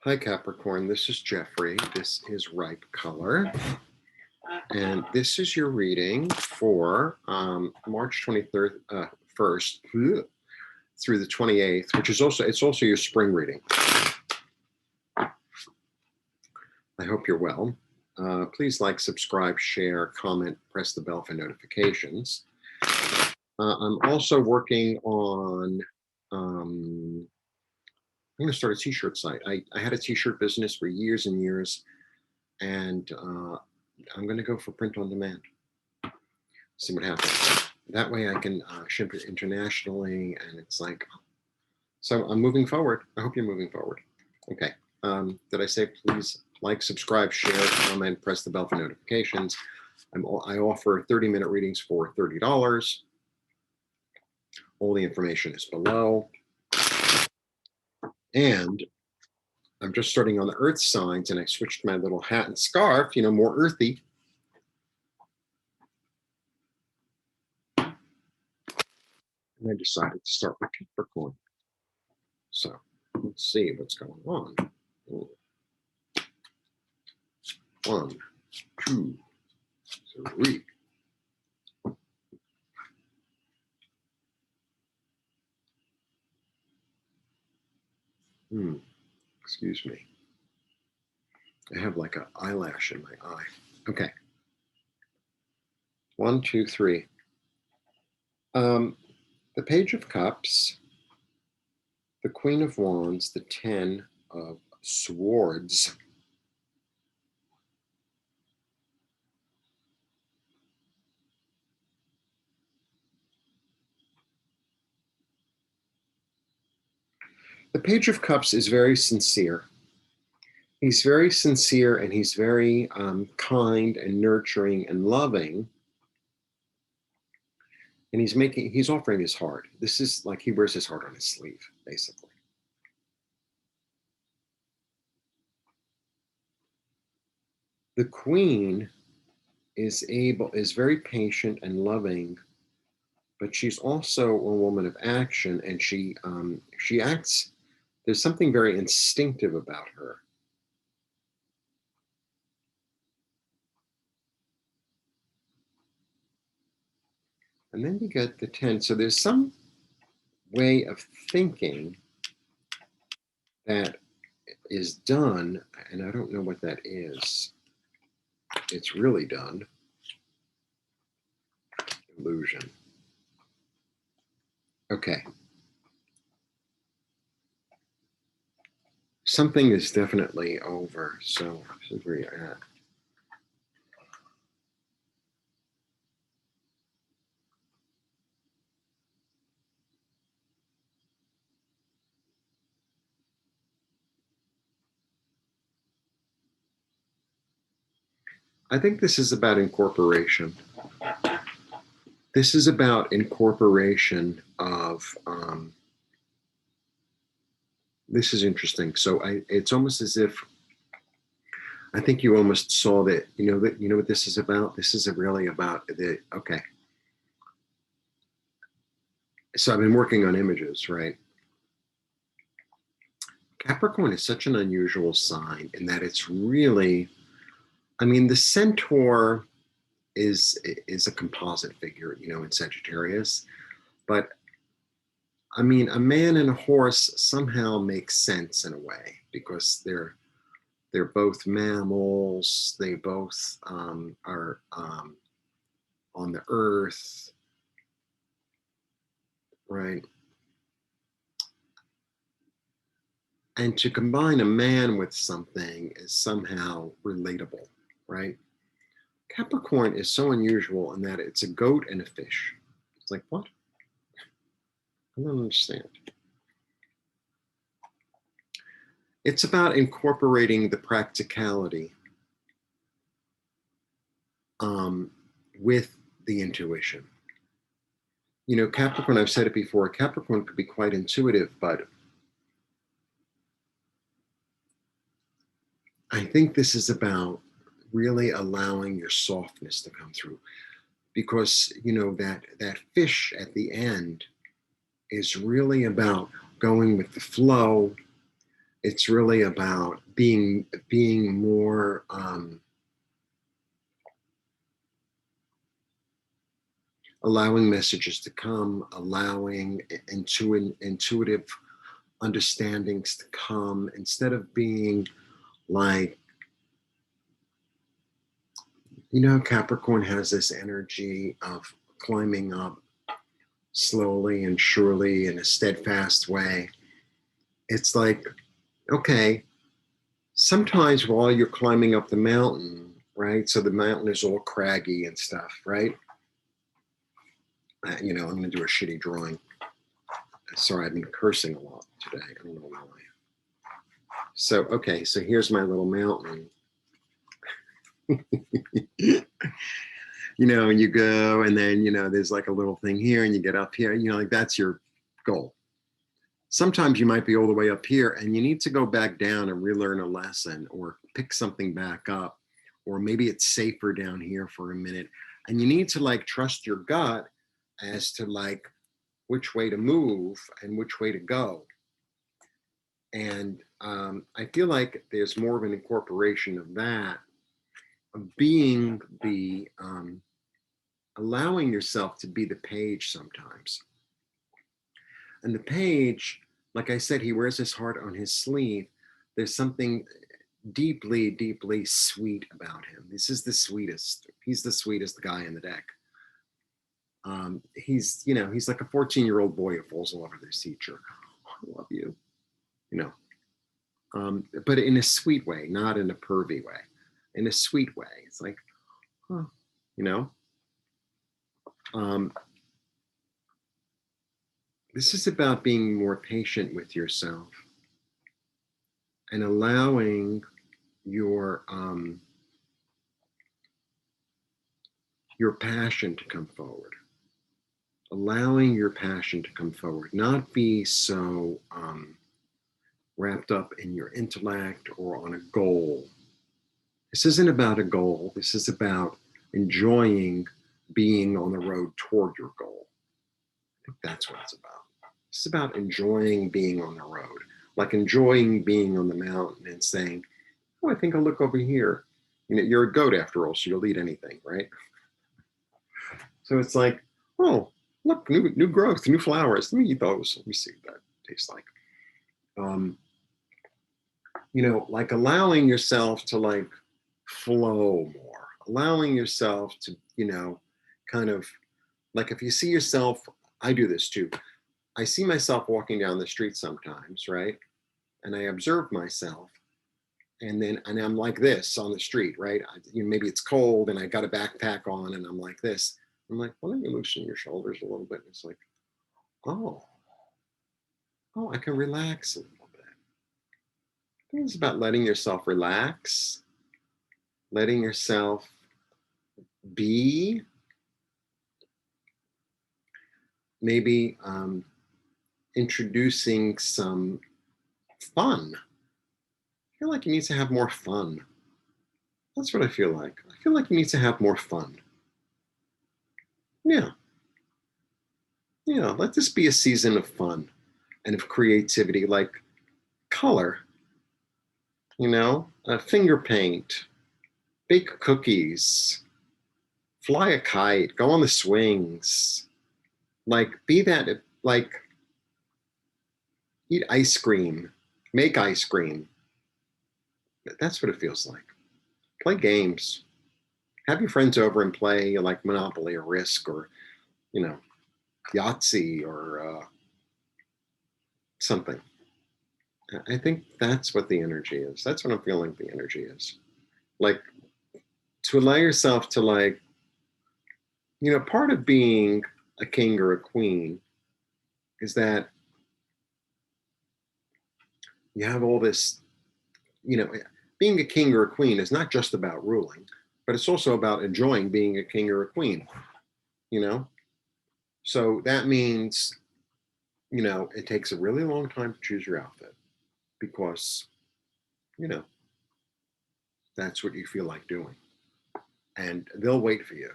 Hi Capricorn, this is Jeffrey. This is Ripe Color. And this is your reading for March 23rd, 1st through the 28th, which is also your spring reading. I hope you're well. Please like, subscribe, share, comment, press the bell for notifications. I'm also working on I'm going to start a t-shirt site. I had a t-shirt business for years and years, and I'm going to go for print on demand. See what happens. That way I can ship it internationally, and it's like, so I'm moving forward. I hope you're moving forward. Okay. Did I say please like, subscribe, share, comment, press the bell for notifications? I offer 30-minute readings for $30. All the information is below. And I'm just starting on the earth signs, and I switched my little hat and scarf, more earthy. And I decided to start with Capricorn. So let's see what's going on. 1, 2, 3. Excuse me. I have like an eyelash in my eye. Okay. 1, 2, 3. The Page of Cups, the Queen of Wands, the 10 of Swords, the Page of Cups is very sincere. He's very sincere, and he's very kind and nurturing and loving. And he's offering his heart. This is like he wears his heart on his sleeve, basically. The Queen is very patient and loving, but she's also a woman of action, and she acts. There's something very instinctive about her. And then you get the 10. So there's some way of thinking that is done, and I don't know what that is. It's really done. Illusion. Okay. Something is definitely over. So this is where you're at. I think this is about incorporation. This is about incorporation of, this is interesting. So it's almost as if, I think you almost saw that, you know what this is about? This is really about okay. So I've been working on images, right? Capricorn is such an unusual sign in that it's really, the centaur is a composite figure, in Sagittarius, but a man and a horse somehow makes sense in a way because they're both mammals. They both are on the earth, right? And to combine a man with something is somehow relatable, right? Capricorn is so unusual in that it's a goat and a fish. It's like, what? I don't understand. It's about incorporating the practicality with the intuition. Capricorn, I've said it before, Capricorn could be quite intuitive, but I think this is about really allowing your softness to come through, because that fish at the end is really about going with the flow. It's really about being more allowing messages to come, allowing intuitive understandings to come, instead of being like, Capricorn has this energy of climbing up slowly and surely in a steadfast way. It's like, okay, sometimes while you're climbing up the mountain, right? So the mountain is all craggy and stuff, right? I'm going to do a shitty drawing. Sorry, I've been cursing a lot today. I don't know why. So, okay, so here's my little mountain. You go and then, there's like a little thing here and you get up here, like that's your goal. Sometimes you might be all the way up here and you need to go back down and relearn a lesson or pick something back up, or maybe it's safer down here for a minute. And you need to like trust your gut as to like which way to move and which way to go. And I feel like there's more of an incorporation of that, of being the, allowing yourself to be the page sometimes. And the page, like I said, he wears his heart on his sleeve. There's something deeply, deeply sweet about him. This is the sweetest. He's the sweetest guy in the deck. He's like a 14-year-old boy who falls in love with his teacher. I love you, but in a sweet way, not in a pervy way, in a sweet way. It's like, huh, this is about being more patient with yourself and allowing your passion to come forward. Allowing your passion to come forward, not be so wrapped up in your intellect or on a goal. This isn't about a goal. This is about enjoying being on the road toward your goal. I think that's what it's about. It's about enjoying being on the road, like enjoying being on the mountain and saying, oh, I think I'll look over here. You're a goat after all, so you'll eat anything, right? So it's like, oh, look, new growth, new flowers. Let me eat those. Let me see what that tastes like. Like allowing yourself to like flow more, allowing yourself to, kind of like if you see yourself, I do this too. I see myself walking down the street sometimes, right? And I observe myself. And I'm like this on the street, right? Maybe it's cold and I got a backpack on and I'm like this. I'm like, why don't you loosen your shoulders a little bit? And it's like, oh, I can relax a little bit. I think it's about letting yourself relax, letting yourself be, maybe introducing some fun. I feel like you need to have more fun. That's what I feel like. I feel like you need to have more fun. Yeah. Let this be a season of fun and of creativity, like color, finger paint, bake cookies, fly a kite, go on the swings, like be that, like eat ice cream, make ice cream. That's what it feels like. Play games. Have your friends over and play like Monopoly or Risk or, Yahtzee or something. I think that's what the energy is. That's what I'm feeling the energy is. Like to allow yourself to like, part of being a king or a queen is that you have all this, being a king or a queen is not just about ruling, but it's also about enjoying being a king or a queen, So that means, it takes a really long time to choose your outfit because, that's what you feel like doing. And they'll wait for you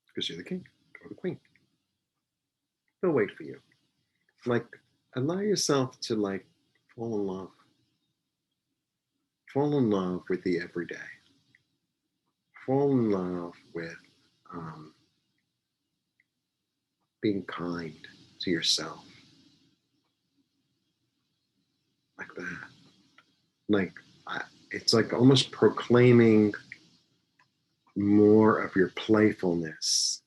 because you're the king or the queen. They'll wait for you. Like, allow yourself to like Fall in love. Fall in love with the everyday. Fall in love with um, being kind to yourself, like that. Like, it's like almost proclaiming more of your playfulness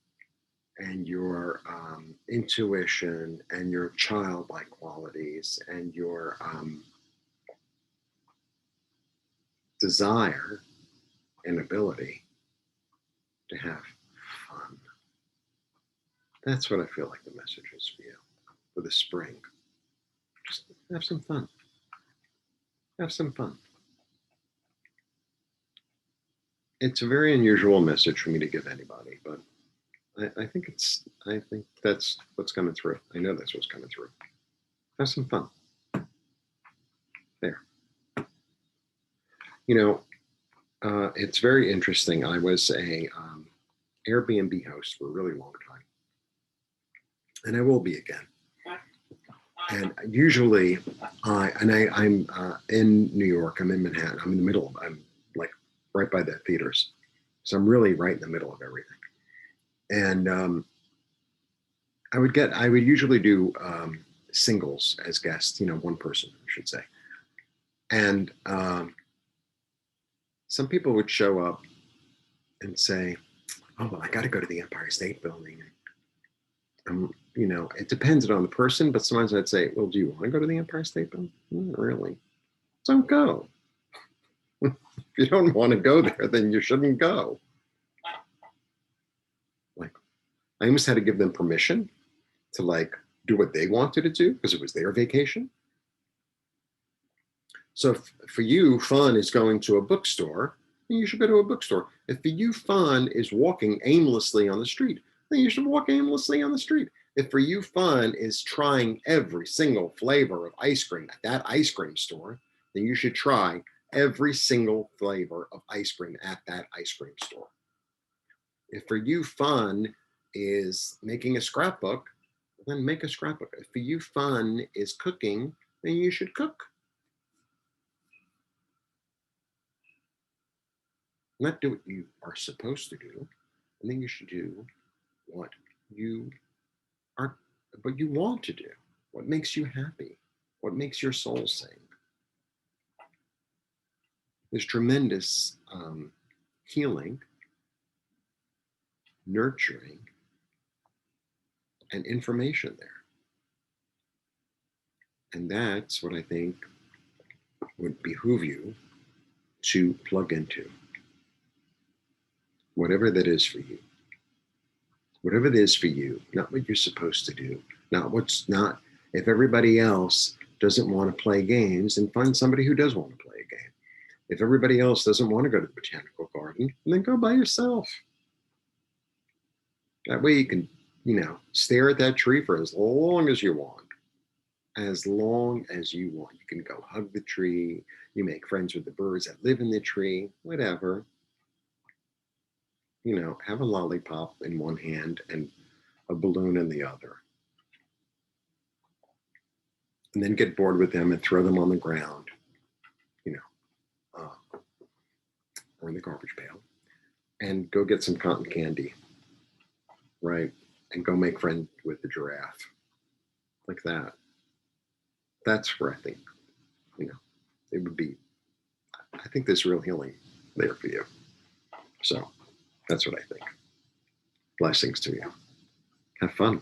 and your intuition and your childlike qualities and your desire and ability to have fun. That's what I feel like the message is for you for the spring. Just have some fun. Have some fun. It's a very unusual message for me to give anybody, but I think that's what's coming through. I know that's what's coming through. Have some fun. There. You know, it's very interesting. I was a Airbnb host for a really long time, and I will be again. And usually, I'm in New York. I'm in Manhattan. I'm in the middle. I'm like right by the theaters, so I'm really right in the middle of everything. And I would usually do singles as guests. One person, I should say. And some people would show up and say, "Oh, well, I got to go to the Empire State Building." It depends on the person, but sometimes I'd say, "Well, do you want to go to the Empire State Building?" Not really. Don't go. If you don't want to go there, then you shouldn't go. Like, I almost had to give them permission to do what they wanted to do because it was their vacation. So for you, fun is going to a bookstore, then you should go to a bookstore. If for you, fun is walking aimlessly on the street, then you should walk aimlessly on the street. If for you, fun is trying every single flavor of ice cream at that ice cream store, then you should try every single flavor of ice cream at that ice cream store. If for you, fun is making a scrapbook, then make a scrapbook. If for you, fun is cooking, then you should cook. Not do what you are supposed to do, and then you should do what you are, what you want to do, what makes you happy, what makes your soul sing. There's tremendous healing, nurturing, and information there. And that's what I think would behoove you to plug into. Whatever that is for you. Whatever it is for you, not what you're supposed to do, not, if everybody else doesn't want to play games, then find somebody who does want to play a game. If everybody else doesn't want to go to the botanical garden, then go by yourself. That way you can, stare at that tree for as long as you want. As long as you want. You can go hug the tree. You make friends with the birds that live in the tree, whatever. Have a lollipop in one hand and a balloon in the other. And then get bored with them and throw them on the ground, or in the garbage pail, and go get some cotton candy, right? And go make friends with the giraffe, like that. That's where I think, it would be, I think there's real healing there for you. So that's what I think. Blessings to you. Have fun.